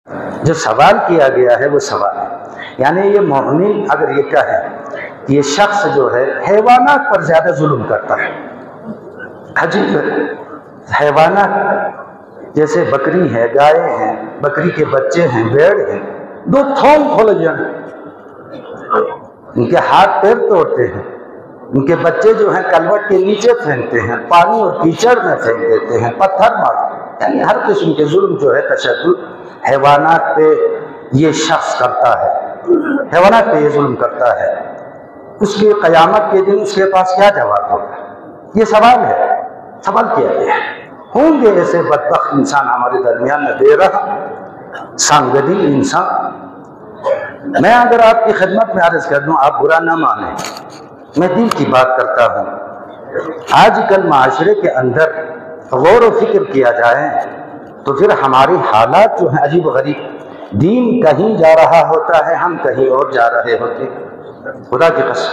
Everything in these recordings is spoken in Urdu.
جو سوال کیا گیا ہے وہ سوال ہے، یعنی یہ مومن اگر یہ کہے کہ یہ شخص جو ہے حیوانات پر زیادہ ظلم کرتا ہے، عجیب حیوانات جیسے بکری ہے، گائے ہیں، بکری کے بچے ہیں، بھیڑ ہیں، دو تھوم کھول جائیں، ان کے ہاتھ پیر توڑتے ہیں، ان کے بچے جو ہیں کلوٹ کے نیچے پھینکتے ہیں، پانی اور کیچڑ میں پھینک دیتے ہیں، پتھر مارتے ہیں، یعنی ہر قسم کے ظلم جو ہے تشدد حیوانات پہ یہ شخص کرتا ہے، حیوانات پہ یہ ظلم کرتا ہے۔ اس کے قیامت کے دن اس کے پاس کیا جواب ہوگا؟ یہ سوال ہے، سوال کیا گیا ہے۔ ہوں گے ایسے بدبخت انسان ہمارے درمیان میں، بے رحم سنگدل انسان۔ میں اگر آپ کی خدمت میں عرض کر دوں، آپ برا نہ مانیں، میں دل کی بات کرتا ہوں۔ آج کل معاشرے کے اندر غور و فکر کیا جائے تو پھر ہماری حالات جو ہیں عجیب و غریب، دین کہیں جا رہا ہوتا ہے، ہم کہیں اور جا رہے ہوتے ہیں۔ خدا کی قسم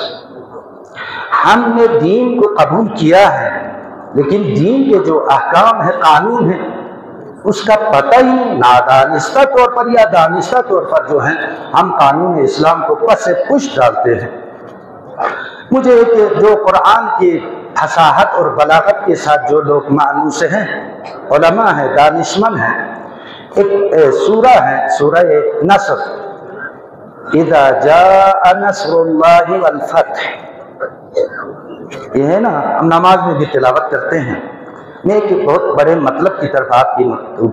ہم نے دین کو قبول کیا ہے، لیکن دین کے جو احکام ہیں، قانون ہیں، اس کا پتہ ہی نادانستہ طور پر یا دانستہ طور پر جو ہے ہم قانون اسلام کو پس سے پش ڈالتے ہیں۔ مجھے جو قرآن کی فصاحت اور بلاغت کے ساتھ جو لوگ مانوس ہیں، علماء ہیں، دانشمند ہیں، ایک سورہ ہے، سورہ نصر، اذا جاء نصر اللہ والفتح، یہ ہے نا، ہم نماز میں بھی تلاوت کرتے ہیں۔ میں ایک بہت بڑے مطلب کی طرف آپ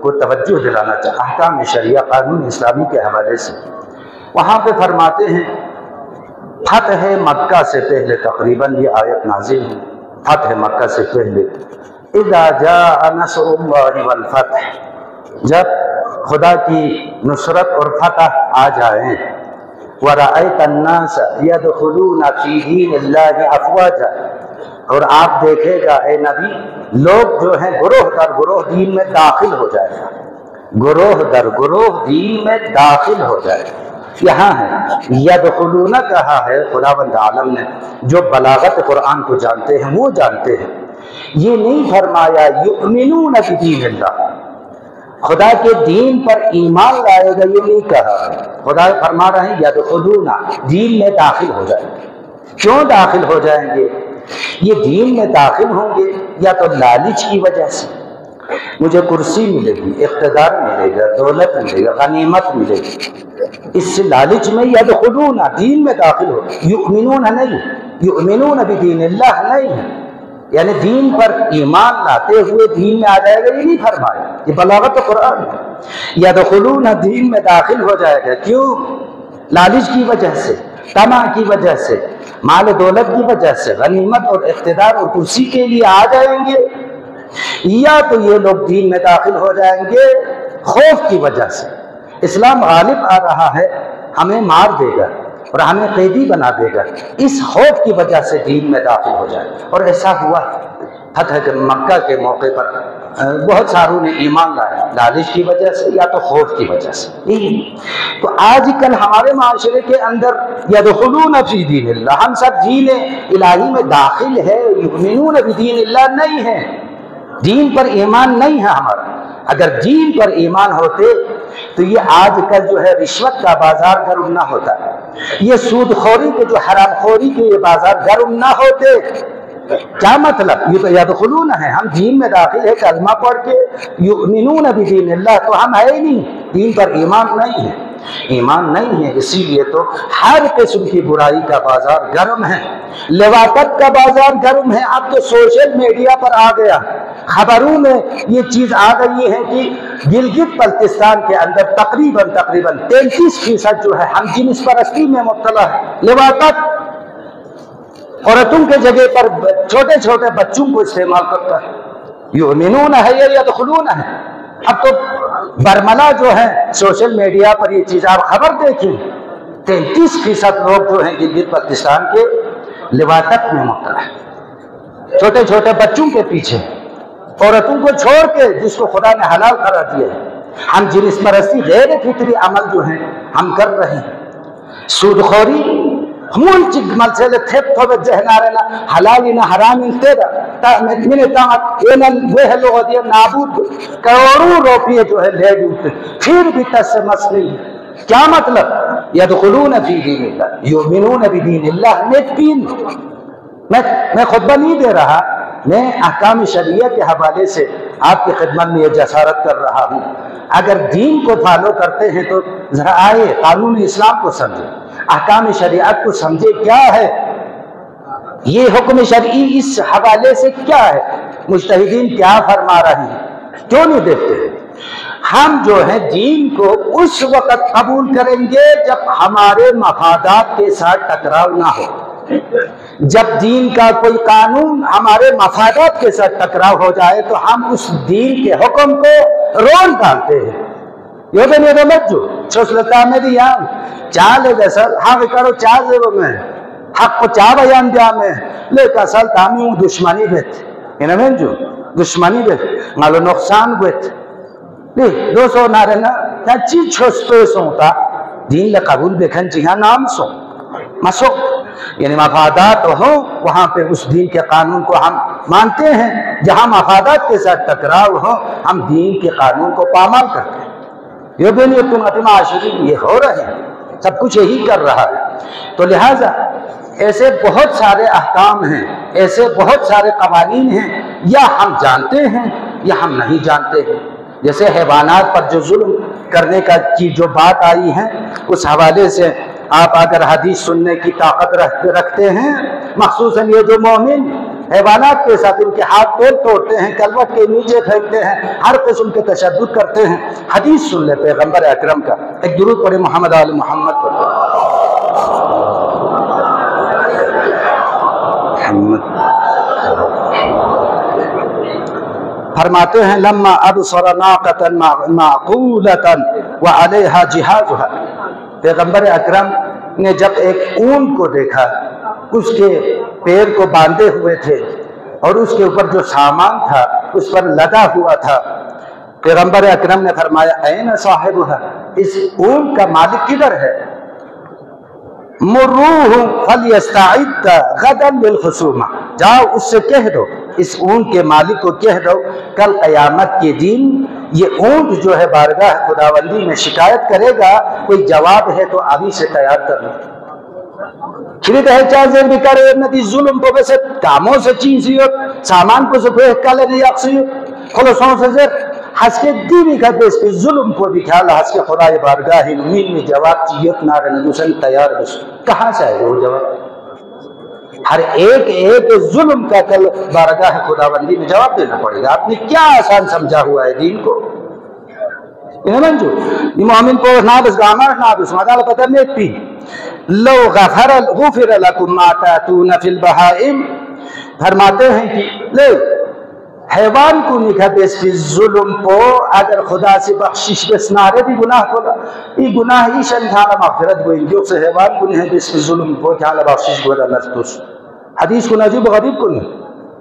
کو توجہ دلانا چاہتا ہوں، احکام شریعہ قانون اسلامی کے حوالے سے۔ وہاں پہ فرماتے ہیں فتح مکہ سے پہلے، تقریباً یہ آیت نازل ہے فتح مکہ سے پہلے، اذا جاء نصر اللہ والفتح، جب خدا کی نصرت اور فتح آ جائیں، وَرَأَيْتَ النَّاسَ يَدْخُلُونَ فِي دِينِ اللَّهِ أَفْوَاجًا، اور آپ دیکھے گا اے نبی، لوگ جو ہیں گروہ در گروہ دین میں داخل ہو جائے گا، گروہ در گروہ دین میں داخل ہو جائے گا۔ یہاں ہے یدخلون کہا ہے خداوند عالم نے، جو بلاغت قرآن کو جانتے ہیں وہ جانتے ہیں، یہ نہیں فرمایا یؤمنون بدین اللہ، خدا کے دین پر ایمان لائے گا، یہ نہیں کہا ہے۔ خدا فرما رہے ہیں یدخلون، دین میں داخل ہو جائیں گے۔ کیوں داخل ہو جائیں گے؟ یہ دین میں داخل ہوں گے یا تو لالچ کی وجہ سے، مجھے کرسی ملے گی، اقتدار ملے گا، دولت ملے گا، غنیمت ملے گی، اس سے لالچ میں یدخلون دین میں داخل ہو، یؤمنون نہیں، یؤمنون بدین اللہ نہیں ہے، یعنی دین پر ایمان لاتے ہوئے دین میں آ جائے گا، یہ نہیں فرمایا، یہ بلاغت قرآن ہے۔ یدخلون دین میں داخل ہو جائے گا، کیوں؟ لالچ کی وجہ سے، طمع کی وجہ سے، مال دولت کی وجہ سے، غنیمت اور اقتدار اور کرسی کے لیے آ جائیں گے، یا تو یہ لوگ دین میں داخل ہو جائیں گے خوف کی وجہ سے، اسلام غالب آ رہا ہے، ہمیں مار دے گا اور ہمیں قیدی بنا دے گا، اس خوف کی وجہ سے دین میں داخل ہو جائے، اور ایسا ہوا فتح مکہ کے موقع پر بہت ساروں نے ایمان لایا، لالچ کی وجہ سے یا تو خوف کی وجہ سے۔ تو آج کل ہمارے معاشرے کے اندر یدخلون فی دین اللہ، ہم سب دین الہی میں داخل ہے، یؤمنون بدین اللہ نہیں ہے، دین پر ایمان نہیں ہے ہمارا۔ اگر دین پر ایمان ہوتے تو یہ آج کل جو ہے رشوت کا بازار گرم نہ ہوتا، یہ سود خوری کے جو حرام خوری کے یہ بازار گرم نہ ہوتے۔ کیا مطلب؟ یہ تو یدخلون ہے، ہم دین میں داخل ہے کلمہ پڑھ کے، یؤمنون بدین اللہ، تو ہم ہے ہی نہیں، دین پر ایمان نہیں ہے، ایمان نہیں ہے، اسی لیے تو ہر قسم کی برائی کا بازار گرم ہے، لواطت کا بازار گرم ہے۔ اب تو سوشل میڈیا پر آ گیا، خبروں میں یہ چیز آ گئی ہے کہ گلگت بلتستان کے اندر تقریباً 33% جو ہے ہم جنس پرستی میں مبتلا ہے، لواطت، عورتوں کے جگہ پر چھوٹے چھوٹے بچوں کو استعمال کرتا ہے، یؤمنون ہے یا یدخلون ہے۔ اب تو برملا جو ہے سوشل میڈیا پر یہ چیز آپ خبر دیکھیں، 33% لوگ جو ہیں گلگت بلتستان کے لواطت میں مبتلا ہے، چھوٹے چھوٹے بچوں کے پیچھے، عورتوں کو چھوڑ کے جس کو خدا نے حلال قرار دیا ہے، ہم جنس پرستی غیر فطری عمل جو ہیں ہم کر رہے ہیں، سود خوری، همون چی مسئله تبت به ذهن آرنا حلالی نه حرامی تیرا من تامت این وہ لوگ دیا نابود کروڑوں روپیے جو ہے لے جوتے پھر بھی تس سے مسئلہ کیا مطلب یدخلون فی دین اللہ یؤمنون بدین اللہ میں خطبہ نہیں دے رہا، میں احکام شریعہ کے حوالے سے آپ کی خدمت میں یہ جسارت کر رہا ہوں۔ اگر دین کو فالو کرتے ہیں تو ذرا آئے قانون اسلام کو سمجھے، احکام شریعت کو سمجھے کیا ہے یہ حکم شرعی، اس حوالے سے کیا ہے، مجتہدین کیا فرما رہے ہیں، کیوں نہیں دیکھتے؟ ہم جو ہے دین کو اس وقت قبول کریں گے جب ہمارے مفادات کے ساتھ ٹکراؤ نہ ہو، جب دین کا کوئی قانون ہمارے مفادات کے ساتھ ٹکراؤ ہو جائے تو ہم اس دین کے حکم کو رون ڈالتے ہیں۔ یہ تو میرے مجھو چھوسلتا میں دیا چالے جیسا حق کرو چاہ زیرو میں حق کو چاہ بیان دیا میں لیکن اصل تامی ہوں دشمنی بیت انہیں میں جو دشمنی بیت مالو نقصان بیت نہیں دو سو نہ رہنا کیا چیز چھوستے سوتا دین لقبول بکھن جہاں نام سو مسو یعنی مفادات ہوں وہاں پہ اس دین کے قانون کو ہم مانتے ہیں، جہاں مفادات کے ساتھ ٹکراؤ ہو ہم دین کے قانون کو پامال کرتے ہیں۔ یہ بھی نہیں تم اپنا معاشرے یہ ہو رہے ہیں، سب کچھ یہی کر رہا ہے۔ تو لہٰذا ایسے بہت سارے احکام ہیں، ایسے بہت سارے قوانین ہیں، یا ہم جانتے ہیں یا ہم نہیں جانتے ہیں۔ جیسے حیوانات پر جو ظلم کرنے کی جو بات آئی ہے اس حوالے سے آپ اگر حدیث سننے کی طاقت رکھتے ہیں، مخصوصاً یہ جو مومن حیوانات کے ساتھ ان کے ہاتھ پیر توڑتے ہیں، کلبٹ کے نیچے پھینکتے ہیں، ہر قسم کے تشدد کرتے ہیں، حدیث سن لے پیغمبر اکرم کا، ایک درود پڑھے محمد آل محمد پر فرماتے ہیں لما ابصر ناقۃ معقولۃ وعلیہا جہازھا، پیغمبر اکرم نے جب ایک اونٹ کو دیکھا اس کے پیر کو باندھے ہوئے تھے اور اس کے اوپر جو سامان تھا اس پر لدا ہوا تھا، پیغمبر اکرم نے فرمایا این صاحبھا، اس اونٹ کا مالک کدھر ہے؟ مروہ فلیستعد غدا للخصومہ، جاؤ اس سے کہہ دو، اس اونٹ کے مالک کو کہہ دو کل قیامت کے دن یہ اونٹ جو ہے بارگاہ خداوندی میں شکایت کرے گا، کوئی جواب ہے تو ابھی سے تیار کر لو۔ چلی تو ہے چاہزیر بھی کرے ندی ظلم کو بسے کاموں سے چیزی ہو سامان کو سکوہ کل نہیں اقسی ہو خلصوں سے زیر حس کے دیوی کا بیس پہ ظلم کو بھی خیال حس کے خدای بارگاہ نمین میں جواب چیت نہ رہنے دوسری تیار بس کہاں سے آئے وہ جواب؟ ہر ایک ظلم کا کل بارگاہ خداوندی میں جواب دینا پڑے گا۔ آپ نے کیا آسان سمجھا ہوا ہے دین کو؟ انہیں منجو یہ مومن کو نابس گامر نابس مدال پتر نیک پی لو غفر لکم ما تاتون فی البہائم، فرماتے ہیں کہ لے حیوان کو نکھا بیس کی ظلم کو اگر خدا سے بخشش بیس نارے بھی گناہ کو یہ گناہ ہی شنکھانا مغفرت گوئیں جو سے حیوان کو نہیں بیس کی ظلم کو کیا بخشش گوئے نستوس حدیث کو نجیب غریب کو نہیں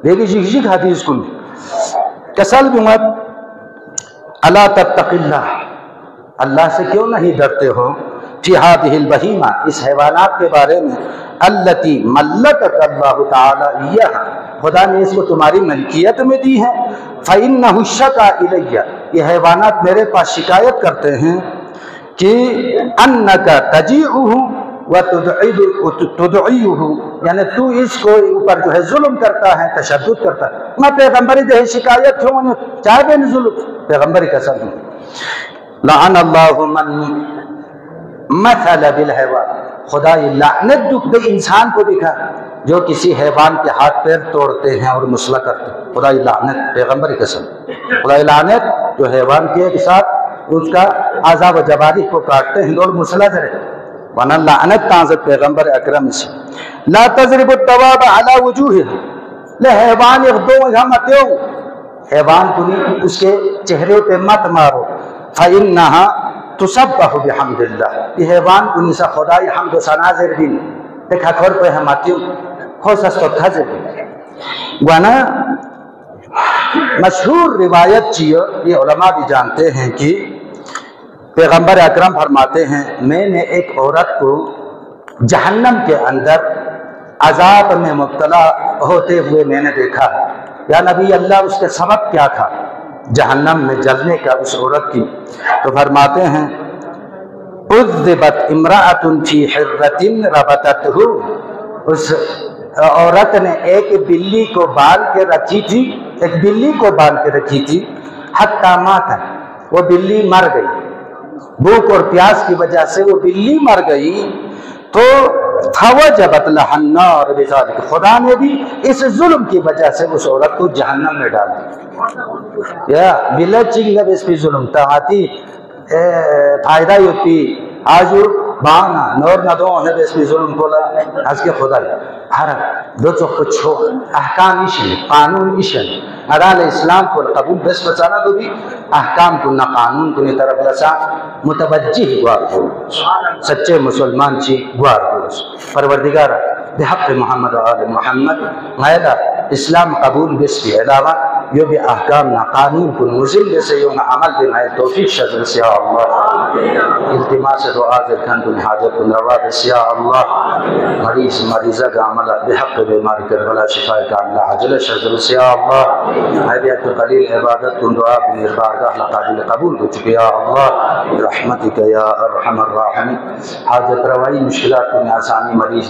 لیکن شک حدیث کو نہیں کسل بھی مت اللہ تتق اللہ سے کیوں نہیں ڈرتے ہو فی ہذہ البہیمہ اس حیوانات کے بارے میں التی ملکک اللہ تعالی خدا نے اس کو تمہاری ملکیت میں دی ہے فإنہ شکا الیہ یہ حیوانات میرے پاس شکایت کرتے ہیں کہ انک تجیعہ وتدعیہ یعنی تو اس کو اوپر جو ہے ظلم کرتا ہے تشدد کرتا ہے۔ میں پیغمبری جو ہے شکایت کیوں چاہے بے ظلم پیغمبری قسم لعن اللہ من مثل بالحیوان خدا یہ لعنت دے انسان کو دکھا جو کسی حیوان کے ہاتھ پیر توڑتے ہیں اور مسئلہ کرتے ہیں، خدا یہ لعنت پیغمبر قسم خدا یہ لعنت جو حیوان کے ساتھ اس کا اعضاء و جوارح کو کاٹتے ہیں اور مسئلہ کرے ورنہ لعنت تعزت پیغمبر اکرم سے لا تضرب الدواب على وجوهها لے حیوان اغدو متیو حیوان کو نہیں اس کے چہرے پہ مت مارو فإنها تسبح بحمد اللہ یہ حیوان کو نسا خدای حمد و ثنا زردین دیکھا کھور پہ ہماتیو خوص اس کو تھزر گوانا مشہور روایت چیئے یہ علماء بھی جانتے ہیں کہ پیغمبر اکرم فرماتے ہیں میں نے ایک عورت کو جہنم کے اندر عذاب میں مبتلا ہوتے ہوئے میں نے دیکھا، یا نبی اللہ اس کے سبب کیا تھا جہنم میں جلنے کا اس عورت کی؟ تو فرماتے ہیں عذبت امرأۃ فی حرۃ ربطتہ، اس عورت نے ایک بلی کو باندھ کے رکھی تھی، ایک بلی کو باندھ کے رکھی تھی، حتی ماتت، وہ بلی مر گئی، بھوک اور پیاس کی وجہ سے وہ بلی مر گئی، تو فوجبت لها النار بذلک، خدا نے بھی اس ظلم کی وجہ سے اس عورت کو جہنم میں ڈال دی. یا بلا چنگا بس پی ظلم تاتی فائدہ یوتی آجو بانا نور ندون ہے بس پی ظلم کولا از کے خدا ہر دو چو کچھو احکام ایشن قانون ایشن ادال اسلام کو قبول بس بچانا تو بھی احکام کو نہ قانون کو نی طرف رسا متوجہ گوار ہو سچے مسلمان چی گوار ہو پروردگارہ بحق محمد و آل محمد غیدہ اسلام قبول بس بھی علاوہ یہ بھی احکام نہ قانون کو نزل جیسے یہ عمل بھی نئے توفیق شکل سے یا اللہ التماس دعا ذرکن کن حاجت کن روا بس یا اللہ مریض مریضہ کا عمل بحق بیماری کربلا شفاء کا اللہ عجل شکل سے یا اللہ حیبیت قلیل عبادت کن دعا کن اربارگاہ لقابل قبول کو چکے یا اللہ رحمتک یا ارحم الراحمین حاجت روائی مشکلات کن آسانی مریض